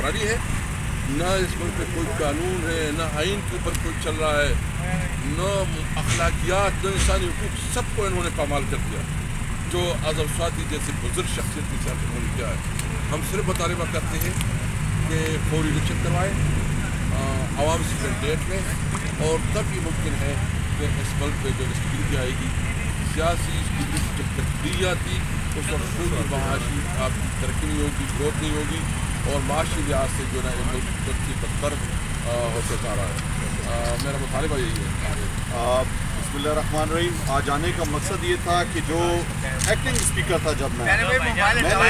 حکمرانی ہے، نہ اس ملک میں کوئی قانون ہے، نہ آئین کے اوپر کوئی چل رہا ہے، نہ اخلاقیات، نہ انسانی حقوق، سب کو انہوں نے پامال کر دیا، جو اعظم سعدی جیسے بزرگ شخصیت کے ساتھ انہوں نے کیا ہے۔ ہم صرف مطالبہ کرتے ہیں کہ فوری الیکشن کروائیں عوام سے کینڈیڈیٹ میں، اور تب یہ ممکن ہے کہ اس ملک میں جو اسٹیبلٹی آئے گی، سیاسی اسٹیبلٹی جب تبدیلی آتی اس وقت کوئی معاشی آپ کی ترقی نہیں ہوگی، گروتھ نہیں ہوگی، اور معاشی لحاظ سے جو ہے نا ملک ترقی بدتر ہوتے جا رہا ہے۔ میرا مطالبہ یہی ہے۔ بسم اللہ الرحمن الرحیم۔ آج آنے کا مقصد یہ تھا کہ جو ایکٹنگ اسپیکر تھا، جب میں نے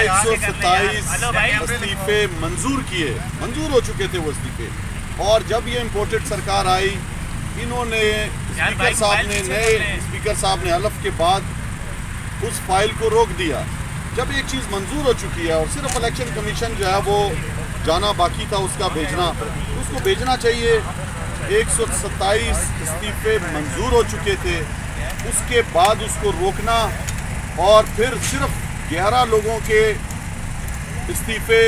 127 استعفے منظور ہو چکے تھے وہ استعفے، اور جب یہ امپورٹڈ سرکار آئی، انہوں نے نئے اسپیکر صاحب نے حلف کے بعد اس فائل کو روک دیا۔ جب ایک چیز منظور ہو چکی ہے اور صرف الیکشن کمیشن جو ہے وہ جانا باقی تھا اس کا بھیجنا، اس کو بھیجنا چاہیے۔ 127 استعفے منظور ہو چکے تھے، اس کے بعد اس کو روکنا اور پھر صرف 11 لوگوں کے استعفے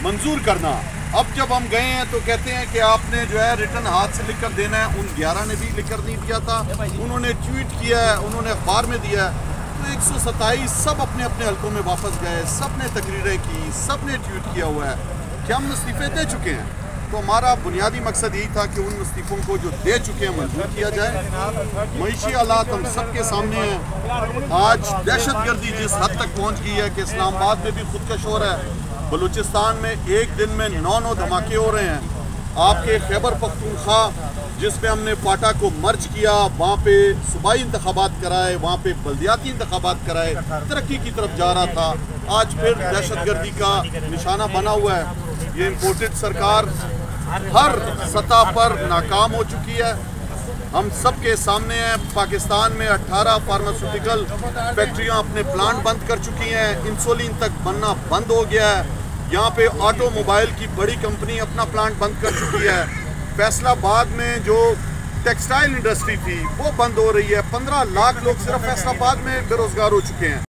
منظور کرنا۔ اب جب ہم گئے ہیں تو کہتے ہیں کہ آپ نے جو ہے ریٹن ہاتھ سے لکھ کر دینا ہے۔ ان 11 نے بھی لکھ کر نہیں دیا تھا، انہوں نے ٹویٹ کیا ہے، انہوں نے اخبار میں دیا ہے۔ تو 127 سب اپنے اپنے حلقوں میں واپس گئے، سب نے تقریریں کی، سب نے ٹویٹ کیا ہوا ہے کہ ہم استعفے دے چکے ہیں۔ تو ہمارا بنیادی مقصد یہی تھا کہ ان استعفوں کو جو دے چکے ہیں منظور کیا جائے۔ معاشی حالات ہم سب کے سامنے ہیں۔ آج دہشت گردی جس حد تک پہنچ گئی ہے کہ اسلام آباد میں بھی خودکش ہو رہا ہے، بلوچستان میں ایک دن میں 9 دھماکے ہو رہے ہیں۔ آپ کے خیبر پختونخوا جس میں ہم نے پاٹا کو مرج کیا، وہاں پہ صوبائی انتخابات کرائے، وہاں پہ بلدیاتی انتخابات کرائے، ترقی کی طرف جا رہا تھا، آج پھر دہشت گردی کا نشانہ بنا ہوا ہے۔ یہ امپورٹڈ سرکار ہر سطح پر ناکام ہو چکی ہے۔ ہم سب کے سامنے ہیں، پاکستان میں 18 فارماسیوٹیکل فیکٹریاں اپنے پلانٹ بند کر چکی ہیں، انسولین تک بننا بند ہو گیا ہے۔ یہاں پہ آٹو موبائل کی بڑی کمپنی اپنا پلانٹ بند کر چکی ہے۔ فیصل آباد میں جو ٹیکسٹائل انڈسٹری تھی وہ بند ہو رہی ہے۔ 15 لاکھ لوگ صرف فیصل آباد میں بے روزگار ہو چکے ہیں۔